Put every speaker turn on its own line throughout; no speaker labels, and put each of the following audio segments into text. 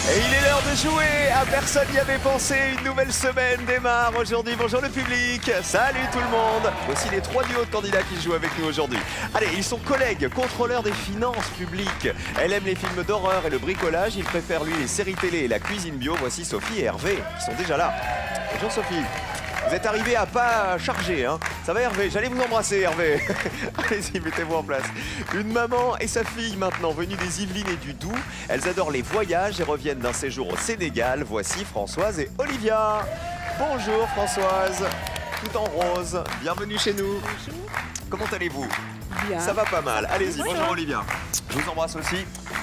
Et il est l'heure de jouer à Personne n'y avait pensé. Une nouvelle semaine démarre aujourd'hui. Bonjour le public. Salut tout le monde. Voici les 3 duos de candidats qui jouent avec nous aujourd'hui. Allez, ils sont collègues, contrôleurs des finances publiques. Elle aime les films d'horreur et le bricolage. Il préfère lui les séries télé et la cuisine bio. Voici Sophie et Hervé qui sont déjà là. Bonjour Sophie. Vous êtes arrivé à pas charger, hein. Ça va Hervé? J'allais vous embrasser Hervé. Allez-y, mettez-vous en place. Une maman et sa fille maintenant venues des Yvelines et du Doubs. Elles adorent les voyages et reviennent d'un séjour au Sénégal. Voici Françoise et Olivia. Bonjour Françoise, tout en rose. Bienvenue chez nous.
Bonjour.
Comment allez-vous?
Bien.
Ça va pas mal. Allez-y, bonjour Olivia. Je vous embrasse aussi.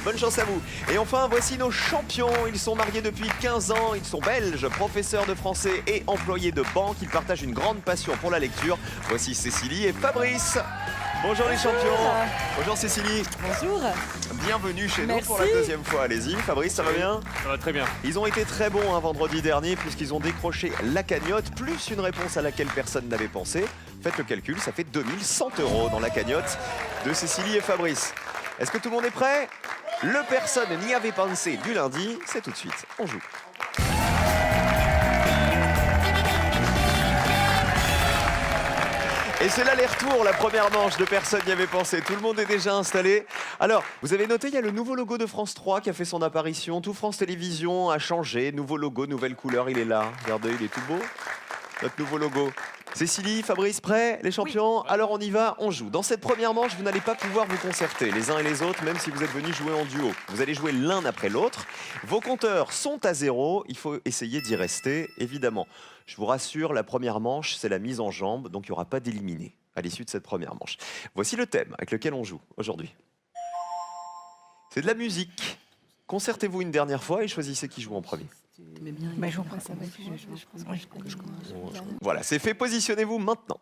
Bonne chance à vous. Et enfin, voici nos champions. Ils sont mariés depuis 15 ans. Ils sont belges, professeurs de français et employés de banque. Ils partagent une grande passion pour la lecture. Voici Cécilie et Fabrice. Bonjour les champions. Bonjour Cécilie.
Bonjour.
Bienvenue chez nous
Merci.
pour la deuxième fois. Allez-y. Fabrice, ça va bien?
Ça va très bien.
Ils ont été très bons vendredi dernier puisqu'ils ont décroché la cagnotte, plus une réponse à laquelle personne n'avait pensé. Faites le calcul, ça fait 2100 € dans la cagnotte de Cécilie et Fabrice. Est-ce que tout le monde est prêt? Le Personne n'y avait pensé du lundi, c'est tout de suite. On joue. Et c'est l'aller-retour, la première manche de Personne n'y avait pensé. Tout le monde est déjà installé. Alors, vous avez noté, il y a le nouveau logo de France 3 qui a fait son apparition. Tout France Télévisions a changé. Nouveau logo, nouvelle couleur, il est là. Regardez, il est tout beau. Notre nouveau logo. Cécilie, Fabrice, prêts, les champions? Alors on y va, on joue. Dans cette première manche, vous n'allez pas pouvoir vous concerter les uns et les autres, même si vous êtes venus jouer en duo. Vous allez jouer l'un après l'autre. Vos compteurs sont à 0. Il faut essayer d'y rester, évidemment. Je vous rassure, la première manche, c'est la mise en jambe, donc il n'y aura pas d'éliminés à l'issue de cette première manche. Voici le thème avec lequel on joue aujourd'hui. C'est de la musique. Concertez-vous une dernière fois et choisissez qui joue en premier.
Bah, j'en prends ça. Je commence.
Voilà, c'est fait. Positionnez-vous maintenant.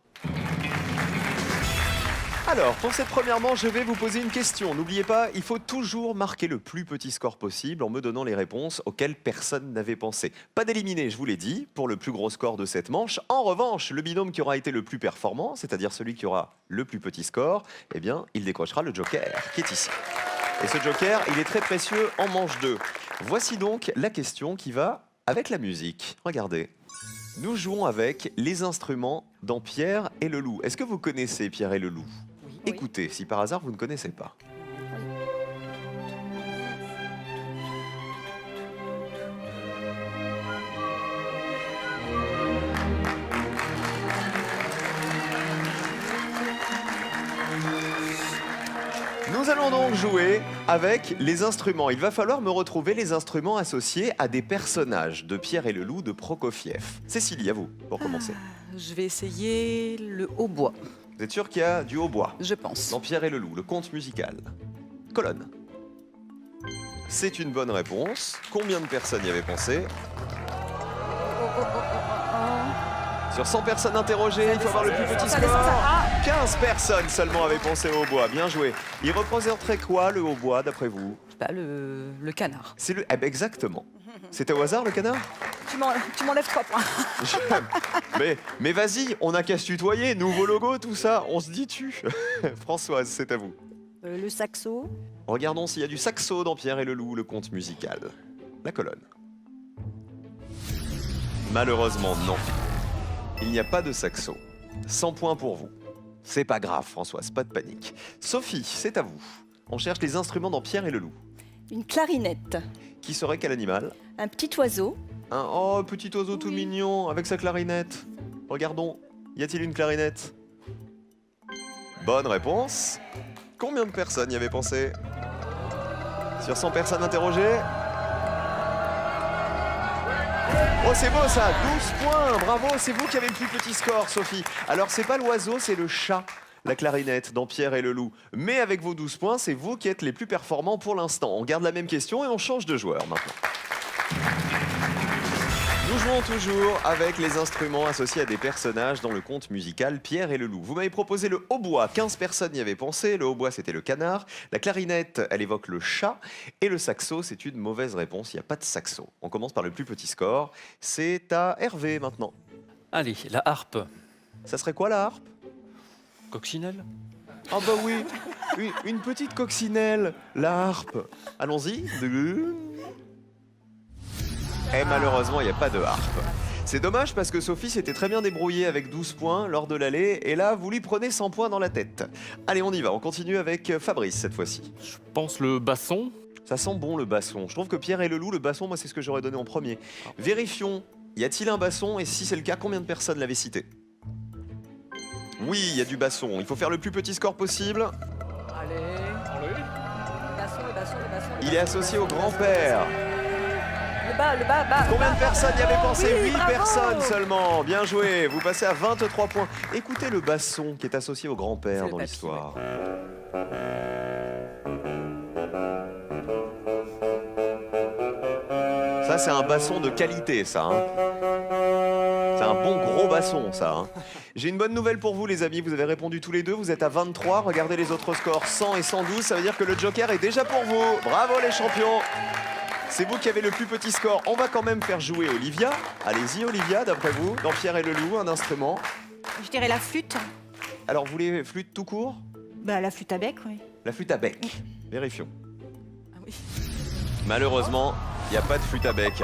Alors, pour cette première manche, je vais vous poser une question. N'oubliez pas, il faut toujours marquer le plus petit score possible en me donnant les réponses auxquelles personne n'avait pensé. Pas d'éliminer, je vous l'ai dit, pour le plus gros score de cette manche. En revanche, le binôme qui aura été le plus performant, c'est-à-dire celui qui aura le plus petit score, eh bien, il décrochera le joker qui est ici. Et ce joker, il est très précieux en manche 2. Voici donc la question qui va avec la musique. Regardez. Nous jouons avec les instruments dans Pierre et le Loup. Est-ce que vous connaissez Pierre et le Loup? Écoutez, si par hasard vous ne connaissez pas. Nous allons donc jouer avec les instruments. Il va falloir me retrouver les instruments associés à des personnages de Pierre et le Loup de Prokofiev. Cécilie, à vous, pour commencer.
Je vais essayer le hautbois,
Vous êtes sûr qu'il y a du hautbois
je pense.
dans Pierre et le Loup, le conte musical? Colonne. C'est une bonne réponse. Combien de personnes y avaient pensé? Sur 100 personnes interrogées, il faut avoir le plus petit score. 15 personnes seulement avaient pensé au hautbois. Bien joué. Il représenterait quoi, le hautbois, d'après vous?
Je sais pas, le canard.
C'est le... Eh ben, exactement. C'était au hasard, le canard?
Tu m'enlèves 3 points.
Mais vas-y, on n'a qu'à se tutoyer. Nouveau logo, tout ça, on se dit tu. Françoise, c'est à vous.
Le saxo.
Regardons s'il y a du saxo dans Pierre et le Loup, le conte musical. La colonne. Malheureusement, non. Il n'y a pas de saxo. 100 points pour vous. C'est pas grave, Françoise, pas de panique. Sophie, c'est à vous. On cherche les instruments dans Pierre et le Loup.
Une clarinette.
Qui serait quel animal?
Un petit oiseau.
Oh, petit oiseau tout mignon, avec sa clarinette. Regardons, y a-t-il une clarinette? Bonne réponse. Combien de personnes y avaient pensé? Sur 100 personnes interrogées? Oh, c'est beau ça, 12 points, bravo, c'est vous qui avez le plus petit score, Sophie. Alors, c'est pas l'oiseau, c'est le chat, la clarinette, dans Pierre et le Loup. Mais avec vos 12 points, c'est vous qui êtes les plus performants pour l'instant. On garde la même question et on change de joueur maintenant. Nous jouons toujours avec les instruments associés à des personnages dans le conte musical Pierre et le Loup. Vous m'avez proposé le hautbois, 15 personnes y avaient pensé. Le hautbois, c'était le canard. La clarinette, elle évoque le chat. Et le saxo, c'est une mauvaise réponse. Il n'y a pas de saxo. On commence par le plus petit score. C'est à Hervé maintenant.
Allez, la harpe.
Ça serait quoi la harpe?
Coccinelle.
Ah bah oui, une petite coccinelle, la harpe. Allons-y. Et malheureusement, il n'y a pas de harpe. C'est dommage parce que Sophie s'était très bien débrouillée avec 12 points lors de l'aller. Et là, vous lui prenez 100 points dans la tête. Allez, on y va. On continue avec Fabrice cette fois-ci.
Je pense le basson.
Ça sent bon le basson. Je trouve que Pierre et le loup, le basson, moi, c'est ce que j'aurais donné en premier. Vérifions. Y a-t-il un basson? Et si c'est le cas, combien de personnes l'avaient cité? Oui, il y a du basson. Il faut faire le plus petit score possible. Il est associé au grand-père.
Le bas.
Combien de personnes y avaient pensé?
Oui,
8
bravo.
personnes seulement. Bien joué. Vous passez à 23 points. Écoutez le basson qui est associé au grand-père
C'est
dans
le
l'histoire. Ça, c'est un basson de qualité, ça. Hein. C'est un bon gros basson, ça. Hein. J'ai une bonne nouvelle pour vous, les amis. Vous avez répondu tous les deux. Vous êtes à 23. Regardez les autres scores, 100 et 112. Ça veut dire que le Joker est déjà pour vous. Bravo, les champions. C'est vous qui avez le plus petit score. On va quand même faire jouer Olivia. Allez-y, Olivia, d'après vous, dans Pierre et le loup, un instrument.
Je dirais la flûte.
Alors, vous voulez flûte tout court?
Bah, la flûte à bec, oui.
La flûte à bec. Vérifions.
Ah oui.
Malheureusement, il n'y a pas de flûte à bec.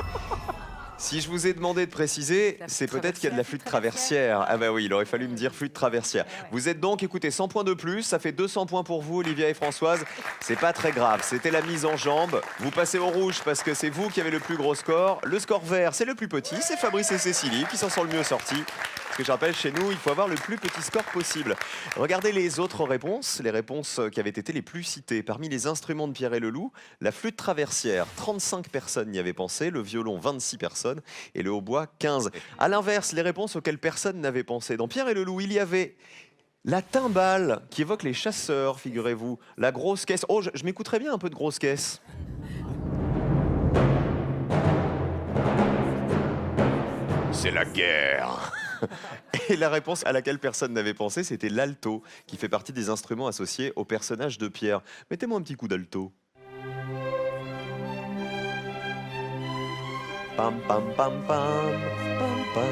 Si je vous ai demandé de préciser,
La
c'est
flûte
peut-être qu'il y a de la flûte traversière. Ah bah oui, il aurait fallu me dire flûte traversière. Vous êtes donc, écoutez, 100 points de plus, ça fait 200 points pour vous, Olivia et Françoise. C'est pas très grave, c'était la mise en jambe. Vous passez au rouge parce que c'est vous qui avez le plus gros score. Le score vert, c'est le plus petit, c'est Fabrice et Cécilie qui s'en sont le mieux sortis. Parce que je rappelle, chez nous, il faut avoir le plus petit score possible. Regardez les autres réponses, les réponses qui avaient été les plus citées. Parmi les instruments de Pierre et le loup, la flûte traversière, 35 personnes y avaient pensé, le violon, 26 personnes, et le hautbois, 15. À l'inverse, les réponses auxquelles personne n'avait pensé. Dans Pierre et le loup, il y avait la timbale, qui évoque les chasseurs, figurez-vous. La grosse caisse. Oh, je m'écouterais bien un peu de grosse caisse. C'est la guerre. Et la réponse à laquelle personne n'avait pensé, c'était l'alto, qui fait partie des instruments associés au personnage de Pierre. Mettez-moi un petit coup d'alto. Pam pam pam pam pam pam.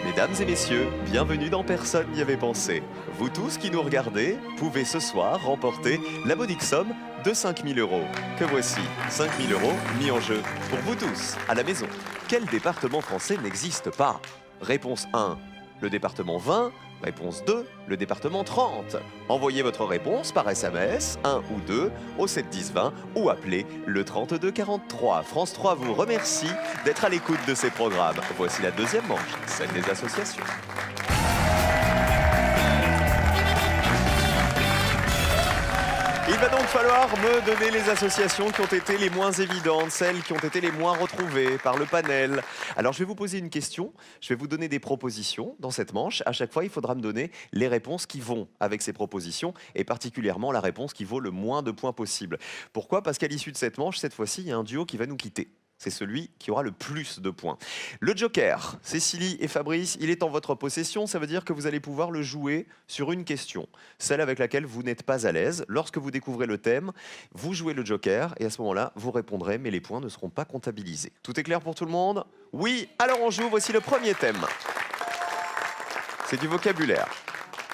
Mesdames et messieurs, bienvenue dans Personne n'y avait pensé. Vous tous qui nous regardez pouvez ce soir remporter la modique somme de 5 000 €. Que voici, 5 000 € mis en jeu pour vous tous, à la maison. Quel département français n'existe pas? Réponse 1, le département 20. Réponse 2, le département 30. Envoyez votre réponse par SMS, 1 ou 2, au 7 10 20 ou appelez le 32 43. France 3 vous remercie d'être à l'écoute de ces programmes. Voici la deuxième manche, celle des associations. Il va donc falloir me donner les associations qui ont été les moins évidentes, celles qui ont été les moins retrouvées par le panel. Alors je vais vous poser une question, je vais vous donner des propositions dans cette manche. À chaque fois, il faudra me donner les réponses qui vont avec ces propositions et particulièrement la réponse qui vaut le moins de points possible. Pourquoi? Parce qu'à l'issue de cette manche, cette fois-ci, il y a un duo qui va nous quitter. C'est celui qui aura le plus de points. Le Joker, Cécilie et Fabrice, il est en votre possession. Ça veut dire que vous allez pouvoir le jouer sur une question, celle avec laquelle vous n'êtes pas à l'aise. Lorsque vous découvrez le thème, vous jouez le Joker et à ce moment-là, vous répondrez, mais les points ne seront pas comptabilisés. Tout est clair pour tout le monde? Oui, alors on joue. Voici le premier thème. C'est du vocabulaire.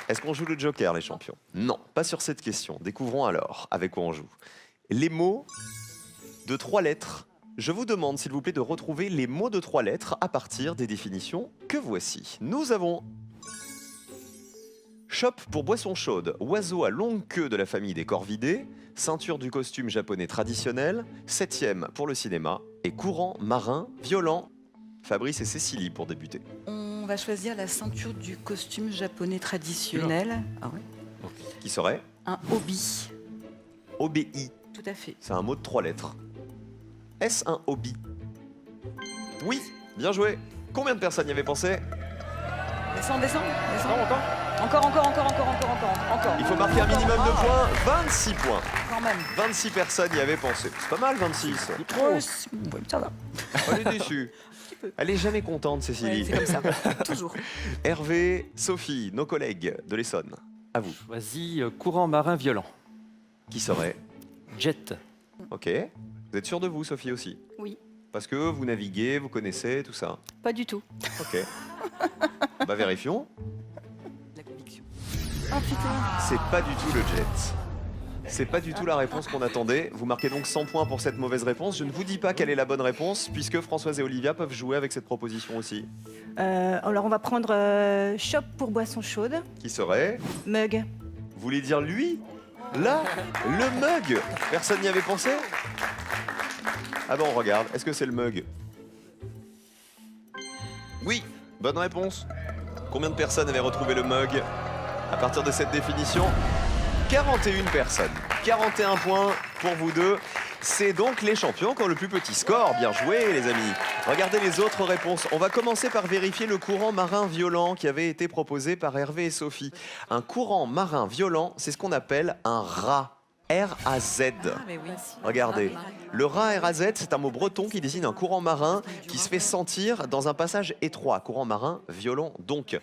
Est-ce qu'on joue le Joker, les champions? Non, pas sur cette question. Découvrons alors avec quoi on joue. Les mots de 3 lettres. Je vous demande, s'il vous plaît, de retrouver les mots de 3 lettres à partir des définitions que voici. Nous avons chope pour boisson chaude, oiseau à longue queue de la famille des corvidés, ceinture du costume japonais traditionnel, 7e pour le cinéma, et courant marin violent. Fabrice et Cécilie pour débuter.
On va choisir la ceinture du costume japonais traditionnel. Ah ouais.
Qui serait
Un obi.
OBI.
Tout à fait.
C'est un mot de 3 lettres. Est-ce un hobby? Oui, bien joué. Combien de personnes y avaient pensé?
Descends.
Non, encore.
Encore.
Il faut marquer un minimum de points. 26 points.
Quand même.
26 personnes y avaient pensé. C'est pas mal, 26.
Ouais, ça va.
Elle est déçue. Elle est jamais contente,
Ouais,
Cécilie.
c'est comme ça. Toujours.
Hervé, Sophie, nos collègues de l'Essonne. À vous.
Choisis courant marin violent.
Qui serait?
Jet.
Ok. Vous êtes sûr de vous, Sophie, aussi?
Oui,
Parce que vous naviguez, vous connaissez, tout ça.
pas du tout.
Ok. Bah vérifions.
La conviction.
Oh putain.
C'est pas du tout le jet. C'est pas du tout la réponse qu'on attendait. Vous marquez donc 100 points pour cette mauvaise réponse. Je ne vous dis pas quelle est la bonne réponse, puisque Françoise et Olivia peuvent jouer avec cette proposition aussi.
Alors, on va prendre shop pour boisson chaude.
Qui serait?
Mug.
Vous voulez dire lui? Là? Le mug? Personne n'y avait pensé? Ah bon, on regarde. Est-ce que c'est le mug? Oui, bonne réponse. Combien de personnes avaient retrouvé le mug à partir de cette définition? 41 personnes. 41 points pour vous deux. C'est donc les champions qui ont le plus petit score. Bien joué, les amis. Regardez les autres réponses. On va commencer par vérifier le courant marin violent qui avait été proposé par Hervé et Sophie. Un courant marin violent, c'est ce qu'on appelle un raz. R-A-Z.
Ah, mais oui.
Regardez. Le raz R-A-Z, c'est un mot breton qui désigne un courant marin qui se fait sentir dans un passage étroit. Courant marin violent, donc.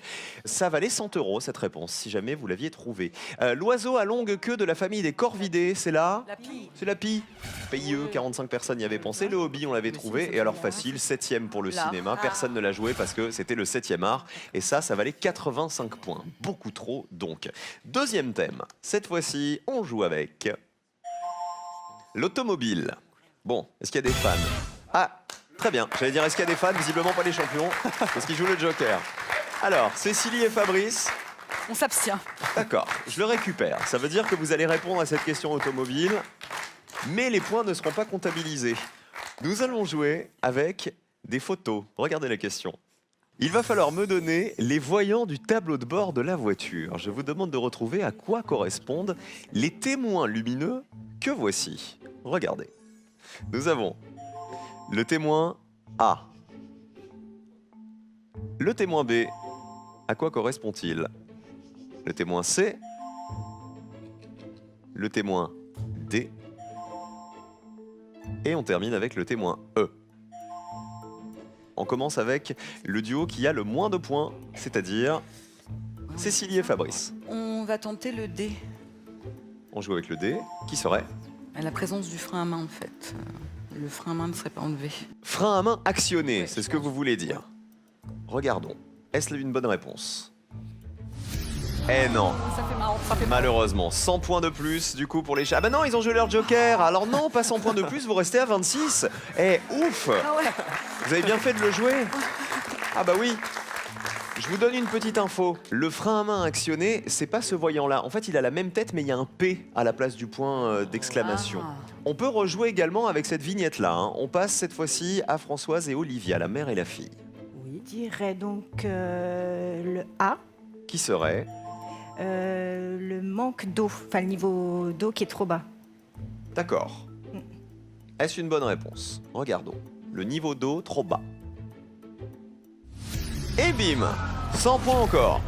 Ça valait 100 € cette réponse, si jamais vous l'aviez trouvé. L'oiseau à longue queue de la famille des corvidés, c'est là?
La pie.
C'est la pie. PIE, 45 personnes y avaient pensé. Le hobby, on l'avait trouvé. Et alors facile, 7e pour le
Là.
cinéma. Personne ne l'a joué parce que c'était le 7e art. Et ça valait 85 points. Beaucoup trop, donc. Deuxième thème. Cette fois-ci, on joue avec l'automobile. Bon, est-ce qu'il y a des fans? Ah, très bien. J'allais dire, est-ce qu'il y a des fans? Visiblement pas les champions, parce qu'ils jouent le Joker. Alors, Cécilie et Fabrice,
On s'abstient.
d'accord, je le récupère. Ça veut dire que vous allez répondre à cette question automobile, mais les points ne seront pas comptabilisés. Nous allons jouer avec des photos. Regardez la question. Il va falloir me donner les voyants du tableau de bord de la voiture. Je vous demande de retrouver à quoi correspondent les témoins lumineux que voici. Regardez. Nous avons le témoin A. Le témoin B. À quoi correspond-il? Le témoin C. Le témoin D. Et on termine avec le témoin E. On commence avec le duo qui a le moins de points, c'est-à-dire Cécilie et Fabrice.
On va tenter le D.
On joue avec le D, qui serait
La présence du frein à main, en fait. Le frein à main ne serait pas enlevé.
frein à main actionné,
Ouais,
c'est
je
ce que
pense.
vous voulez dire. Regardons. Est-ce une bonne réponse? Eh non,
Ça fait marrant. Ça fait
malheureusement. 100 points de plus, du coup, pour les chats. Ah bah non, ils ont joué leur joker. Alors non, pas 100 points de plus, vous restez à 26. Eh, ouf!
Ah ouais.
Vous avez bien fait de le jouer? Ah bah oui. Je vous donne une petite info. Le frein à main actionné, c'est pas ce voyant-là. En fait, il a la même tête, mais il y a un P à la place du point d'exclamation.
Ah.
On peut rejouer également avec cette vignette-là. Hein. On passe cette fois-ci à Françoise et Olivia, la mère et la fille.
Oui, je dirais donc le A.
Qui serait
Le manque d'eau. Enfin, le niveau d'eau qui est trop bas.
D'accord. Est-ce une bonne réponse? Regardons. Le niveau d'eau trop bas. Et bim! 100 points encore.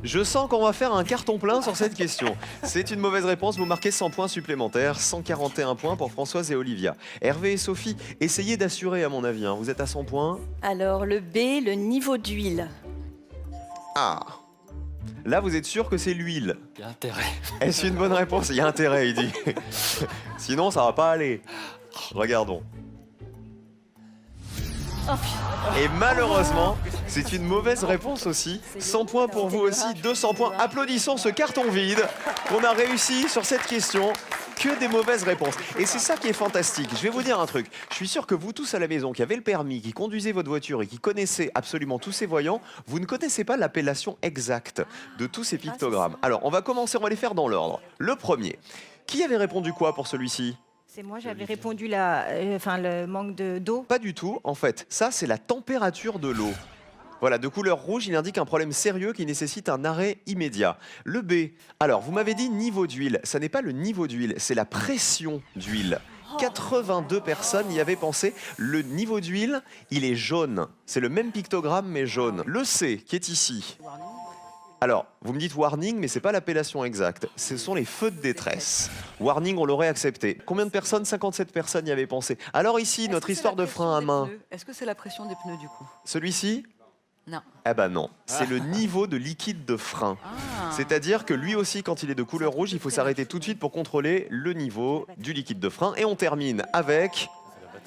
Je sens qu'on va faire un carton plein sur cette question. C'est une mauvaise réponse, vous marquez 100 points supplémentaires, 141 points pour Françoise et Olivia. Hervé et Sophie, essayez d'assurer à mon avis, hein. Vous êtes à 100 points?
Alors, le B, le niveau d'huile.
Ah! Là, vous êtes sûr que c'est l'huile?
Il y a intérêt.
Est-ce une bonne réponse? Il y a intérêt, il dit. Sinon, ça va pas aller. Regardons. Et malheureusement, c'est une mauvaise réponse aussi. 100 points pour vous aussi, 200 points. Applaudissons ce carton vide qu'on a réussi sur cette question. Que des mauvaises réponses. Et c'est ça qui est fantastique. Je vais vous dire un truc. Je suis sûr que vous tous à la maison, qui avez le permis, qui conduisez votre voiture et qui connaissez absolument tous ces voyants, vous ne connaissez pas l'appellation exacte de tous ces pictogrammes. Alors, on va commencer, on va les faire dans l'ordre. Le premier. Qui avait répondu quoi pour celui-ci?
C'est moi, j'avais répondu le manque d'eau.
Pas du tout, en fait. Ça, c'est la température de l'eau. Voilà, de couleur rouge, il indique un problème sérieux qui nécessite un arrêt immédiat. Le B, alors vous m'avez dit niveau d'huile. Ça n'est pas le niveau d'huile, c'est la pression d'huile. 82 personnes y avaient pensé. Le niveau d'huile, il est jaune. C'est le même pictogramme, mais jaune. Le C, qui est ici. Alors, vous me dites warning, mais c'est pas l'appellation exacte. Ce sont les feux de détresse. Warning, on l'aurait accepté. Combien de personnes? 57 personnes y avaient pensé. Alors ici, notre histoire de frein à main.
Est-ce que c'est la pression des pneus, du coup?
Celui-ci?
Non.
Eh ben non, c'est le niveau de liquide de frein.
Ah.
C'est-à-dire que lui aussi, quand il est de couleur rouge, il faut s'arrêter tout de suite pour contrôler le niveau du liquide de frein. Et on termine avec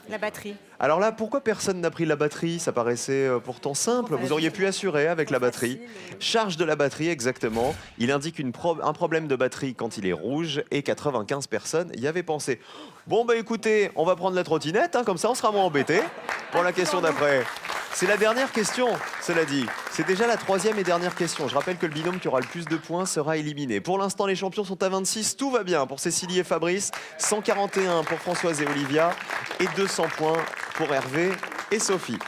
La batterie.
Alors là, pourquoi personne n'a pris la batterie? Ça paraissait pourtant simple. Vous auriez pu assurer avec la batterie. Charge de la batterie, exactement. Il indique un problème de batterie quand il est rouge et 95 personnes y avaient pensé. Bon, bah écoutez, on va prendre la trottinette, hein, comme ça on sera moins embêtés pour la question d'après. C'est la dernière question, cela dit. C'est déjà la troisième et dernière question. Je rappelle que le binôme qui aura le plus de points sera éliminé. Pour l'instant, les champions sont à 26. Tout va bien pour Cécilie et Fabrice. 141 pour Françoise et Olivia. Et 200 points pour Hervé et Sophie.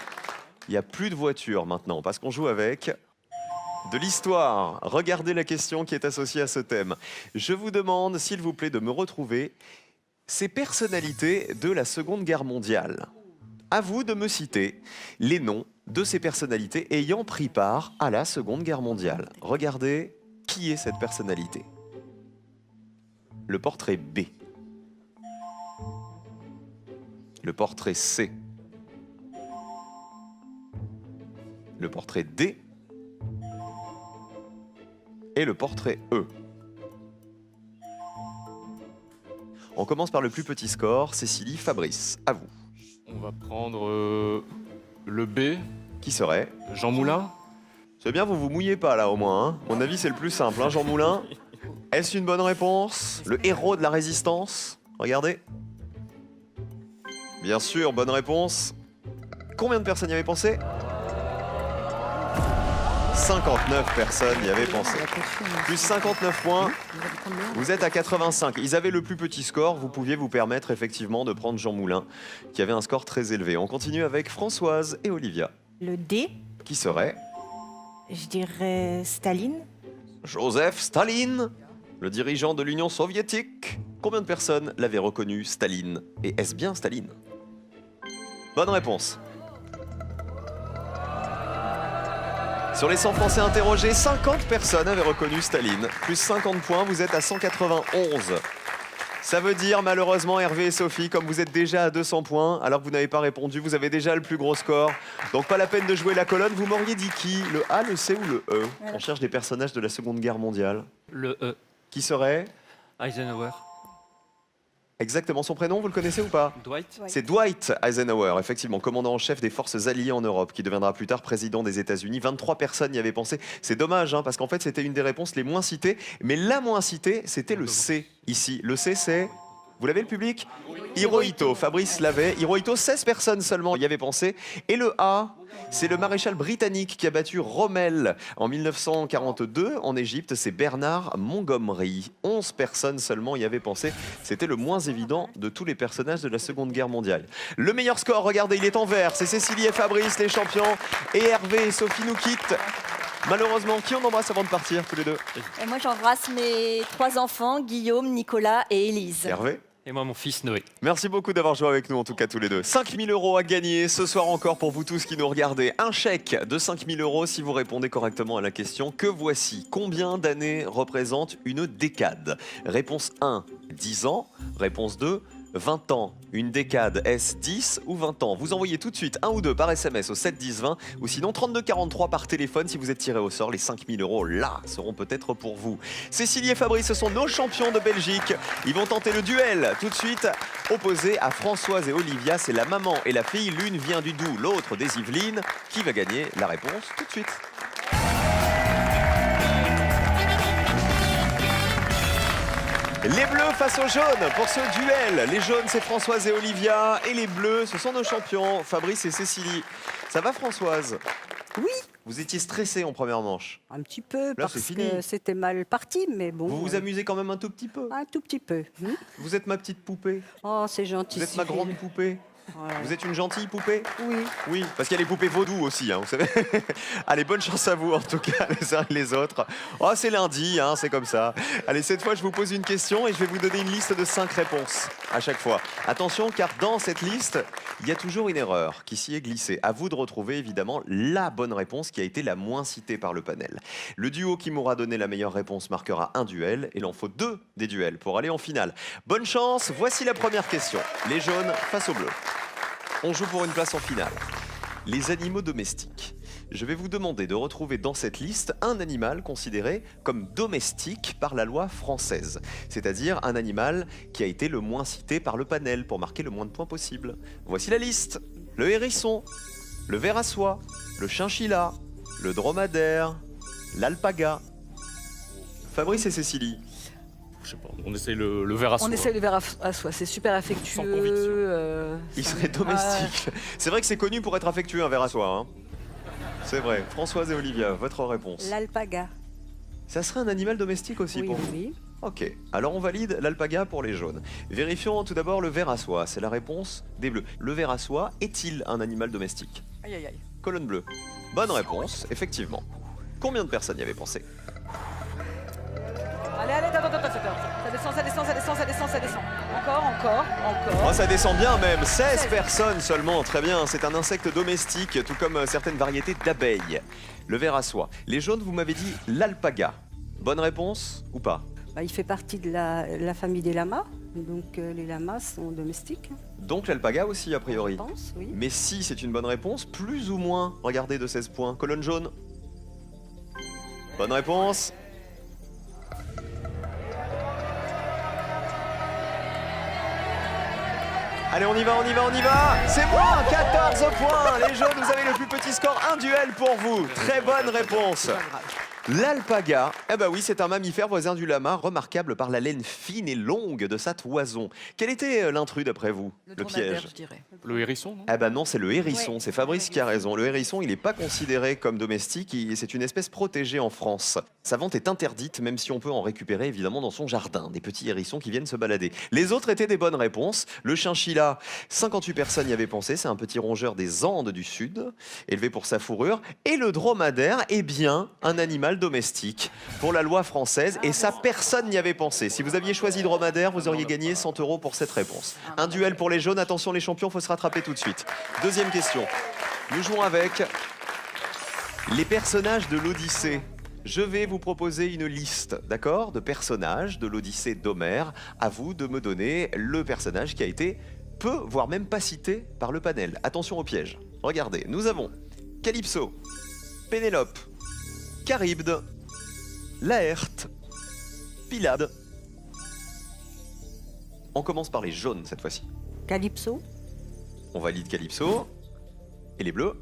Il n'y a plus de voiture maintenant parce qu'on joue avec de l'histoire. Regardez la question qui est associée à ce thème. Je vous demande, s'il vous plaît, de me retrouver ces personnalités de la Seconde Guerre mondiale. À vous de me citer les noms de ces personnalités ayant pris part à la Seconde Guerre mondiale. Regardez qui est cette personnalité. Le portrait B. Le portrait C. Le portrait D. Et le portrait E. On commence par le plus petit score. Cécilie, Fabrice, à vous.
On va prendre le B,
Qui serait?
Jean Moulin.
C'est bien, vous vous mouillez pas là au moins. Hein. Mon avis, c'est le plus simple, hein, Jean Moulin. Est-ce une bonne réponse? Le héros de la résistance? Regardez. Bien sûr, bonne réponse. Combien de personnes y avaient pensé? 59 personnes y avaient pensé. Plus 59 points, vous êtes à 85. Ils avaient le plus petit score, vous pouviez vous permettre effectivement de prendre Jean Moulin, qui avait un score très élevé. On continue avec Françoise et Olivia.
Le D,
Qui serait?
je dirais Staline.
Joseph Staline, le dirigeant de l'Union soviétique. Combien de personnes l'avaient reconnu, Staline? Et est-ce bien Staline? Bonne réponse. Sur les 100 Français interrogés, 50 personnes avaient reconnu Staline. Plus 50 points, vous êtes à 191. Ça veut dire, malheureusement, Hervé et Sophie, comme vous êtes déjà à 200 points, alors que vous n'avez pas répondu, vous avez déjà le plus gros score. Donc pas la peine de jouer la colonne. Vous m'auriez dit qui? Le A, le C ou le E? On cherche des personnages de la Seconde Guerre mondiale.
Le E,
Qui serait?
Eisenhower.
Exactement, son prénom, vous le connaissez ou pas?
Dwight.
C'est Dwight Eisenhower, effectivement, commandant en chef des forces alliées en Europe, qui deviendra plus tard président des États-Unis. 23 personnes y avaient pensé. C'est dommage, hein, parce qu'en fait, c'était une des réponses les moins citées. Mais la moins citée, c'était le C, ici. Le C, c'est... Vous l'avez, le public? Hirohito. Fabrice l'avait. Hirohito, 16 personnes seulement y avaient pensé. Et le A, c'est le maréchal britannique qui a battu Rommel en 1942 en Égypte. C'est Bernard Montgomery. 11 personnes seulement y avaient pensé. C'était le moins évident de tous les personnages de la Seconde Guerre mondiale. Le meilleur score, regardez, il est en vert. C'est Cécilie et Fabrice, les champions. Et Hervé et Sophie nous quittent. Malheureusement, qui on embrasse avant de partir, tous les deux?
Et moi, j'embrasse mes 3 enfants, Guillaume, Nicolas et Élise.
Hervé?
Et moi, mon fils Noé.
Merci beaucoup d'avoir joué avec nous, en tout cas tous les deux. 5 000 € à gagner ce soir encore pour vous tous qui nous regardez. Un chèque de 5 000 € si vous répondez correctement à la question que voici. Combien d'années représente une décade? Réponse 1, 10 ans. Réponse 2, 20 ans. Une décade, est-ce 10 ou 20 ans? Vous envoyez tout de suite 1 ou 2 par SMS au 7 10 20 ou sinon 32 43 par téléphone si vous êtes tiré au sort. Les 5 000 € là seront peut-être pour vous. Cécilie et Fabrice, ce sont nos champions de Belgique. Ils vont tenter le duel tout de suite opposé à Françoise et Olivia. C'est la maman et la fille. L'une vient du Doubs, l'autre des Yvelines. Qui va gagner la réponse tout de suite? Les bleus face aux jaunes pour ce duel. Les jaunes, c'est Françoise et Olivia. Et les bleus, ce sont nos champions, Fabrice et Cécilie. Ça va, Françoise?
Oui.
Vous étiez stressée en première manche.
Un petit peu,
Là,
parce
c'est fini.
que c'était mal parti, mais bon.
Vous vous amusez quand même un tout petit peu.
Un tout petit peu.
Vous êtes ma petite poupée.
Oh, c'est gentil.
Vous êtes ma
Cyril.
grande poupée.
Voilà.
Vous êtes une gentille poupée?
Oui.
Oui, parce qu'il y a les poupées vaudou aussi, hein, vous savez. Allez, bonne chance à vous, en tout cas, les uns et les autres. Oh, c'est lundi, hein, c'est comme ça. Allez, cette fois, je vous pose une question et je vais vous donner une liste de 5 réponses à chaque fois. Attention, car dans cette liste, il y a toujours une erreur qui s'y est glissée. À vous de retrouver, évidemment, la bonne réponse qui a été la moins citée par le panel. Le duo qui m'aura donné la meilleure réponse marquera un duel. Et il en faut 2 des duels pour aller en finale. Bonne chance, voici la première question. Les jaunes face aux bleus. On joue pour une place en finale. Les animaux domestiques. Je vais vous demander de retrouver dans cette liste un animal considéré comme domestique par la loi française. C'est-à-dire un animal qui a été le moins cité par le panel pour marquer le moins de points possible. Voici la liste. le hérisson, le ver à soie, le chinchilla, le dromadaire, l'alpaga. Fabrice et Cécilie.
Je sais pas, on essaye le ver à soie.
On essaie le ver à soie, c'est super
Sans
affectueux.
conviction.
Il serait domestique. C'est vrai que c'est connu pour être affectueux, un ver à soie. Hein. C'est vrai. Françoise et Olivia, votre réponse.
L'alpaga.
Ça serait un animal domestique aussi
Oui,
pour
oui,
vous?
oui.
Ok, alors on valide l'alpaga pour les jaunes. Vérifions tout d'abord le ver à soie, c'est la réponse des bleus. Le ver à soie est-il un animal domestique?
Aïe aïe aïe.
Colonne bleue. Bonne réponse, effectivement. Combien de personnes y avaient pensé?
Allez, attends. Ça descend. Encore.
Oh, ça descend bien même, 16 personnes seulement, très bien. C'est un insecte domestique, tout comme certaines variétés d'abeilles. Le ver à soie. Les jaunes, vous m'avez dit l'alpaga. Bonne réponse ou pas?
Bah, il fait partie de la famille des lamas. Donc les lamas sont domestiques,
Donc l'alpaga aussi, a
je
priori.
pense, oui.
Mais si c'est une bonne réponse, plus ou moins, regardez de 16 points. Colonne jaune. Bonne réponse. Allez, on y va. C'est moins 14 points. Les jaunes, vous avez le plus petit score. Un duel pour vous. Très bonne réponse. L'alpaga, eh ben oui, c'est un mammifère voisin du lama, remarquable par la laine fine et longue de sa toison. Quel était l'intrus d'après vous? Le
dromadaire,
piège?
je dirais.
Le hérisson, non?
Eh ben non, c'est le hérisson,
Ouais,
c'est Fabrice qui a raison. Le hérisson, il n'est pas considéré comme domestique, c'est une espèce protégée en France. Sa vente est interdite, même si on peut en récupérer évidemment dans son jardin, des petits hérissons qui viennent se balader. Les autres étaient des bonnes réponses. Le chinchilla, 58 personnes y avaient pensé, c'est un petit rongeur des Andes du Sud, élevé pour sa fourrure. Et le dromadaire, eh bien, un animal domestique pour la loi française, et ça, personne n'y avait pensé. Si vous aviez choisi dromadaire, vous auriez gagné 100 € pour cette réponse. Un duel pour les jaunes, attention les champions, faut se rattraper tout de suite. Deuxième question. Nous jouons avec les personnages de l'Odyssée. Je vais vous proposer une liste, d'accord, de personnages de l'Odyssée d'Homère. À vous de me donner le personnage qui a été peu, voire même pas cité par le panel. Attention au piège. Regardez, nous avons Calypso, Pénélope, Charybde, Laërte, Pylade. On commence par les jaunes cette fois-ci.
Calypso.
On valide Calypso. Et les bleus?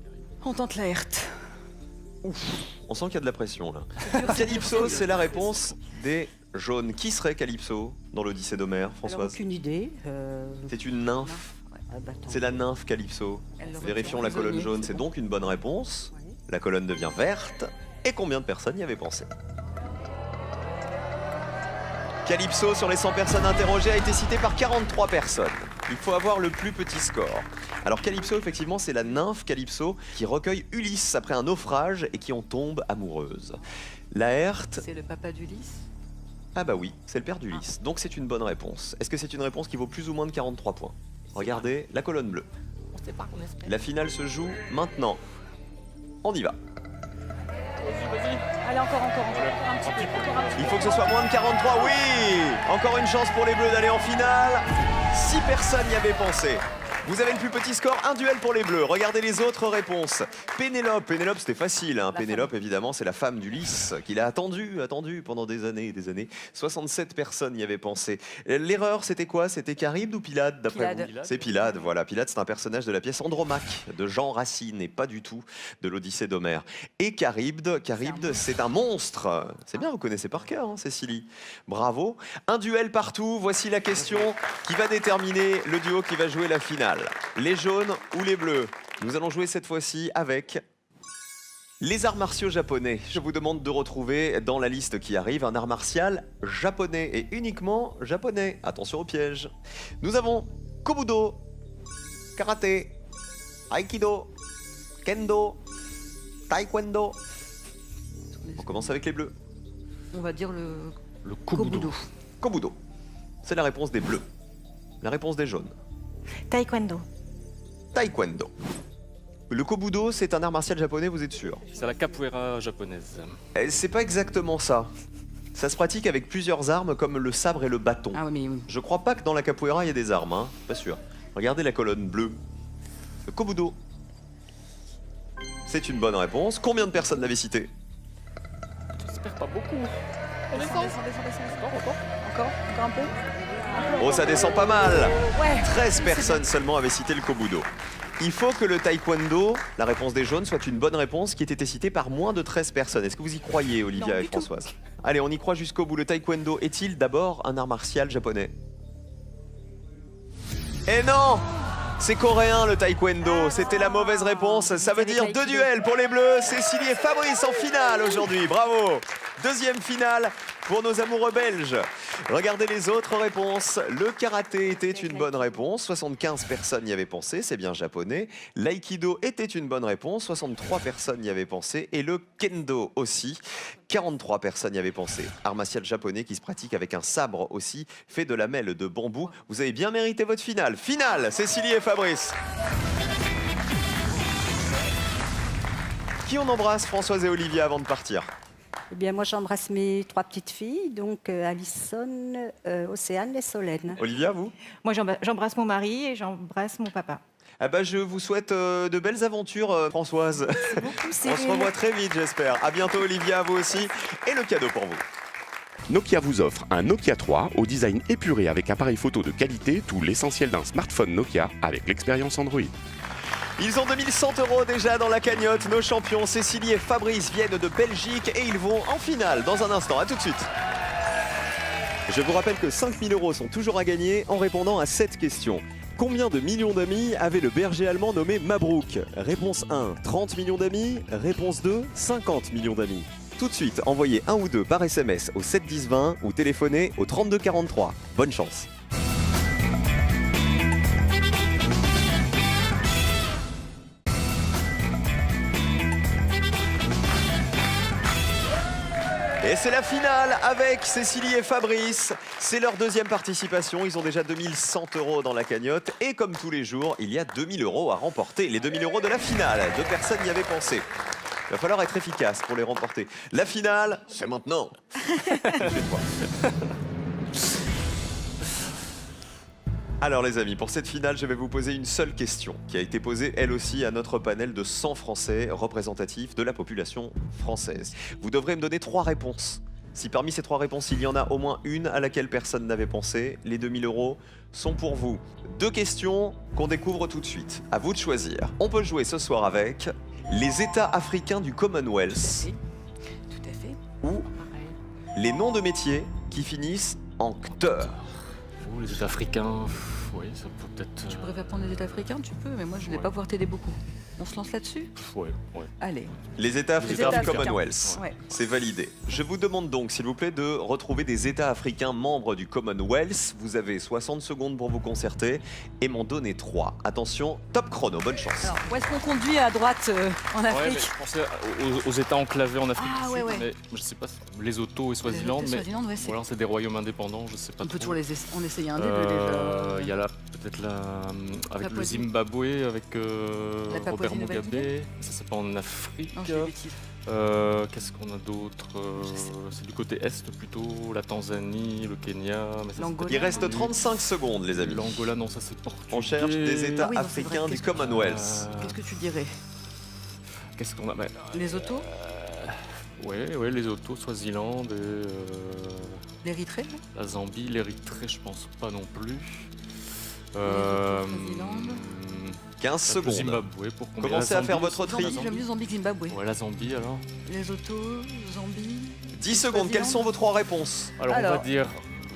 On tente la Laërte.
On sent qu'il y a de la pression là. Calypso, c'est la réponse des jaunes. Qui serait Calypso dans l'Odyssée d'Homère,
Alors,
Françoise?
aucune idée.
C'est une nymphe.
Ah, bah, attends.
C'est la nymphe Calypso. Vérifions la colonne jaune, c'est donc une bonne réponse.
Ouais.
La colonne devient verte. Et combien de personnes y avaient pensé? Calypso, sur les 100 personnes interrogées, a été cité par 43 personnes. Il faut avoir le plus petit score. Alors Calypso, effectivement, c'est la nymphe Calypso qui recueille Ulysse après un naufrage et qui en tombe amoureuse. Laërte,
C'est le papa d'Ulysse.
ah bah oui, c'est le père d'Ulysse. Donc c'est une bonne réponse. Est-ce que c'est une réponse qui vaut plus ou moins de 43 points? Regardez la colonne bleue.
On sait pas qu'on espère.
La finale se joue maintenant. On y va.
Allez, encore. Un petit peu.
Il faut que ce soit moins de 43, oui! Encore une chance pour les Bleus d'aller en finale. 6 personnes y avaient pensé. Vous avez le plus petit score, un duel pour les Bleus. Regardez les autres réponses. Pénélope, c'était facile. Hein. Pénélope, évidemment, c'est la femme d'Ulysse qu'il a attendu pendant des années et des années. 67 personnes y avaient pensé. L'erreur, c'était quoi? C'était Charybde ou Pylade, d'après
Pylade.
vous? C'est Pylade, voilà. Pylade, c'est un personnage de la pièce Andromaque de Jean Racine et pas du tout de l'Odyssée d'Homère. Et Charybde, c'est un monstre. C'est bien, vous connaissez par cœur, hein, Cécilie. Bravo. Un duel partout. Voici la question qui va déterminer le duo qui va jouer la finale. Les jaunes ou les bleus? Nous allons jouer cette fois-ci avec les arts martiaux japonais. Je vous demande de retrouver dans la liste qui arrive un art martial japonais et uniquement japonais. Attention au piège. Nous avons Kobudo, Karaté, Aikido, Kendo, Taekwondo. On commence avec les bleus.
On va dire le
Le kobudo.
Kobudo. C'est la réponse des bleus. La réponse des jaunes.
Taekwondo.
Taekwondo. Le kobudo, c'est un art martial japonais, vous êtes sûr?
C'est la capoeira japonaise.
C'est pas exactement ça. Ça se pratique avec plusieurs armes comme le sabre et le bâton.
Ah oui, mais oui.
Je crois pas que dans la capoeira il y ait des armes, hein. Pas sûr. Regardez la colonne bleue. Le kobudo. C'est une bonne réponse. Combien de personnes l'avaient cité?
J'espère pas beaucoup.
Descends. Encore un peu.
Oh, ça descend pas mal.
Ouais.
13 personnes seulement avaient cité le kobudo. Il faut que le taekwondo, la réponse des jaunes, soit une bonne réponse qui ait été citée par moins de 13 personnes. Est-ce que vous y croyez, Olivia
Non,
et
du tout.
Françoise? Allez, on y croit jusqu'au bout. Le taekwondo est-il d'abord un art martial japonais? Et non! C'est coréen le taekwondo, c'était la mauvaise réponse. Ça veut dire 2 duels pour les Bleus. Cécilie et Fabrice en finale aujourd'hui, bravo. Deuxième finale pour nos amoureux belges. Regardez les autres réponses. Le karaté était une bonne réponse, 75 personnes y avaient pensé, c'est bien japonais. L'aïkido était une bonne réponse, 63 personnes y avaient pensé. Et le kendo aussi, 43 personnes y avaient pensé. Art martial japonais qui se pratique avec un sabre aussi, fait de lamelles de bambou. Vous avez bien mérité votre finale. Finale, Cécilie et Fabrice. Qui on embrasse, Françoise et Olivia, avant de partir?
Eh bien, moi, j'embrasse mes 3 petites filles, donc Alison, Océane et Solène.
Olivia, vous?
Moi, j'embrasse mon mari et j'embrasse mon papa.
Ah bah, je vous souhaite de belles aventures, Françoise.
Beaucoup,
On se
Cyril.
revoit très vite, j'espère. À bientôt, Olivia, vous aussi. Et le cadeau pour vous.
Nokia vous offre un Nokia 3 au design épuré avec appareil photo de qualité, tout l'essentiel d'un smartphone Nokia avec l'expérience Android.
Ils ont 2100 € déjà dans la cagnotte. Nos champions Cécilie et Fabrice viennent de Belgique et ils vont en finale dans un instant. À tout de suite. Je vous rappelle que 5000 € sont toujours à gagner en répondant à cette question. Combien de millions d'amis avait le berger allemand nommé Mabrouk? Réponse 1, 30 millions d'amis. Réponse 2, 50 millions d'amis. Tout de suite, envoyez un ou deux par SMS au 7 10 20 ou téléphonez au 32 43. Bonne chance. Et c'est la finale avec Cécilie et Fabrice. C'est leur deuxième participation. Ils ont déjà 2100 € dans la cagnotte. Et comme tous les jours, il y a 2000 € à remporter. Les 2000 € de la finale. 2 personnes y avaient pensé. Il va falloir être efficace pour les remporter. La finale, c'est maintenant. Alors les amis, pour cette finale, je vais vous poser une seule question qui a été posée elle aussi à notre panel de 100 Français représentatifs de la population française. Vous devrez me donner 3 réponses. Si parmi ces 3 réponses, il y en a au moins une à laquelle personne n'avait pensé, les 2000 € sont pour vous. 2 questions qu'on découvre tout de suite. À vous de choisir. On peut jouer ce soir avec les États africains du Commonwealth
Tout à fait.
ou les noms de métiers qui finissent en cteur.
Oh, les États africains, oui, ça peut peut-être.
Tu préfères prendre les États africains? Tu peux, mais moi je ne vais
Ouais.
pas pouvoir t'aider beaucoup. On se lance là-dessus?
Ouais, ouais.
Allez.
Les États africains
États
du
africains.
Commonwealth.
Ouais.
C'est validé. Je vous demande donc, s'il vous plaît, de retrouver des États africains membres du Commonwealth. Vous avez 60 secondes pour vous concerter et m'en donner 3. Attention, top chrono, bonne chance.
Alors, où est-ce qu'on conduit à droite en
Ouais, mais
Afrique?
je pensais aux États enclavés en Afrique
Ah,
du
ouais,
Sud,
ouais.
mais je sais pas, Lesotho et Swaziland, mais
Swaziland, ouais, c'est-
ou alors c'est des royaumes indépendants, je sais pas
On peut
trop.
toujours en essayer un des deux déjà.
Il y a là peut-être avec le
Papouasie.
Zimbabwe, avec
La
Robert
Papouasie-Nouvelle-Guinée.
Mugabe, ça c'est pas en Afrique.
Non, je l'ai bêtise.
Qu'est-ce qu'on a d'autre
Je sais.
C'est du côté est plutôt, la Tanzanie, le Kenya. Mais ça, c'est
L'Angola.
Il reste
Oui.
35 secondes, les amis.
L'Angola, non, ça c'est portugais.
On cherche des États
Ah oui, non, c'est vrai.
africains du
Qu'est-ce que-
Commonwealth.
Qu'est-ce que tu dirais?
Qu'est-ce qu'on a
Les autos?
Ouais, les autos, Swaziland et
L'Érythrée?
la Zambie, l'Érythrée, je pense pas non plus.
Swaziland.
15
Le
secondes.
Zimbabwe pour combien?
Commencez
La
à faire
Zambie
votre
aussi,
tri.
la
J'aime
Zambie.
mieux Zambie que Zimbabwe.
Ouais, la Zambie alors.
Les autos, Zambie.
10 secondes, quelles sont vos 3 réponses?
Alors on va
Alors.
dire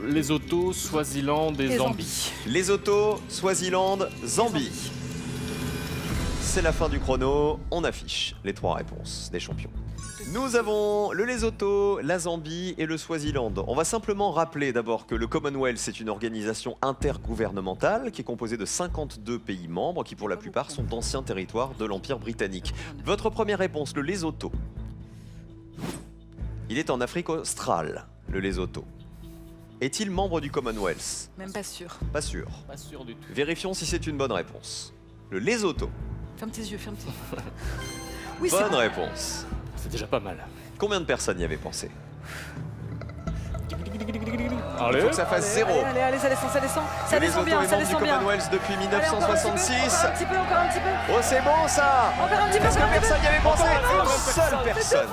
les autos, Swaziland et
Et
Zambie.
Lesotho, Swaziland, Zambie. C'est la fin du chrono. On affiche les 3 réponses des champions. Nous avons le Lesotho, la Zambie et le Swaziland. On va simplement rappeler d'abord que le Commonwealth, c'est une organisation intergouvernementale qui est composée de 52 pays membres qui pour la plupart sont d'anciens territoires de l'Empire britannique. Votre première réponse, le Lesotho. Il est en Afrique australe, le Lesotho. Est-il membre du Commonwealth?
Même pas sûr.
Pas sûr.
Pas sûr du tout.
Vérifions si c'est une bonne réponse. Le Lesotho.
Ferme tes yeux, ferme tes yeux. Oui, c'est
Bonne
bon.
réponse.
C'est déjà pas mal.
Combien de personnes y avaient pensé?
Allez.
Il faut que ça fasse 0.
Allez, allez, ça descend, ça descend. Ça
Le
descend
Lesotho
bien,
est
ça
membre du
descend bien.
Commonwealth depuis
Allez, encore un petit peu,
1966.
Encore un petit peu, encore un petit peu.
Oh, c'est bon ça!
Encore un petit peu,
Parce que
encore un petit peu.
personne n'y avait pensé.
Encore
Une seule personne.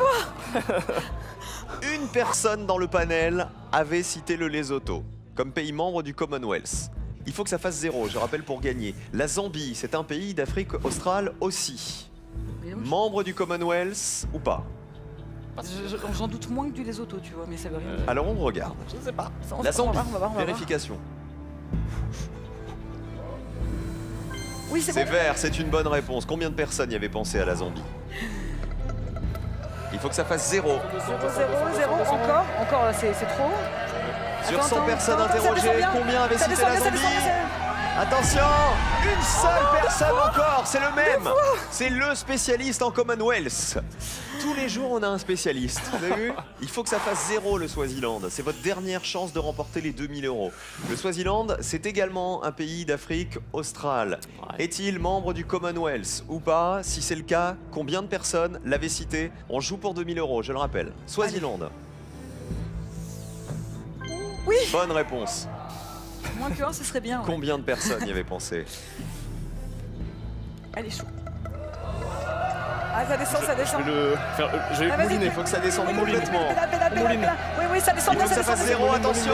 Une personne dans le panel avait cité le Lesotho comme pays membre du Commonwealth. Il faut que ça fasse 0, je rappelle, pour gagner. La Zambie, c'est un pays d'Afrique australe aussi. Membre du Commonwealth ou pas?
J'en doute moins que du Lesotho, tu vois, mais ça veut rien dire.
Alors on regarde.
Je sais pas.
La Zambie,
on va voir.
vérification.
Oui,
C'est vert, c'est une bonne réponse. Combien de personnes y avaient pensé à la Zambie? Il faut que ça fasse 0.
0, encore, c'est trop.
Sur
Attends,
100 personnes
attends, ça
interrogées,
descend bien.
combien avaient
Ça
cité
descend
la
bien, ça
Zambie?
descend bien.
Attention, une seule personne encore, c'est le même. C'est le spécialiste en Commonwealth. Tous les jours, on a un spécialiste. Vous avez vu? Il faut que ça fasse 0 le Swaziland. C'est votre dernière chance de remporter les 2000 €. Le Swaziland, c'est également un pays d'Afrique australe. Est-il membre du Commonwealth ou pas? Si c'est le cas, combien de personnes l'avaient cité? On joue pour 2000 €, je le rappelle. Swaziland.
Oui.
Bonne réponse.
Moins que 1, ce serait bien. Ouais.
Combien de personnes y avaient pensé?
Allez, chaud. Ah, ça descend, ça descend.
Je vais
Ah, vas-y,
mouliner.
Il faut que ça descende
Mouline.
complètement.
Pédale. Oui, ça descend
Il
bien,
faut que ça fasse 0, attention.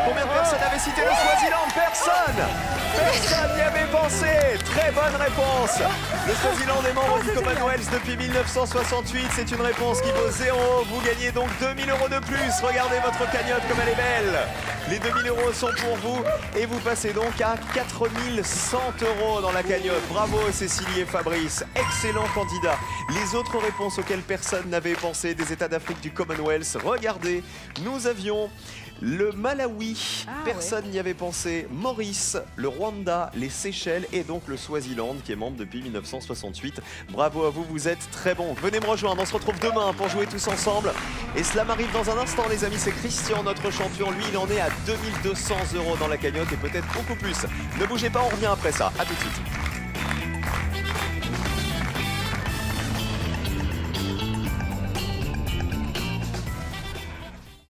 Combien de personnes avaient cité le Swaziland? Personne. Personne n'y avait pensé. Très bonne réponse. Le Swaziland est membre du Commonwealth depuis 1968. C'est une réponse qui vaut 0. Vous gagnez donc 2000 € de plus. Regardez votre cagnotte comme elle est belle. Les 2000 € sont pour vous et vous passez donc à 4100 € dans la cagnotte. Bravo Cécilie et Fabrice, excellent candidat. Les autres réponses auxquelles personne n'avait pensé des États d'Afrique du Commonwealth, regardez, nous avions le Malawi, personne n'y avait pensé, Maurice, le Rwanda, les Seychelles et donc le Swaziland qui est membre depuis 1968. Bravo à vous, vous êtes très bons. Venez me rejoindre, on se retrouve demain pour jouer tous ensemble. Et cela m'arrive dans un instant les amis, c'est Christian, notre champion. Lui, il en est à 2200 € dans la cagnotte et peut-être beaucoup plus. Ne bougez pas, on revient après ça. À tout de suite.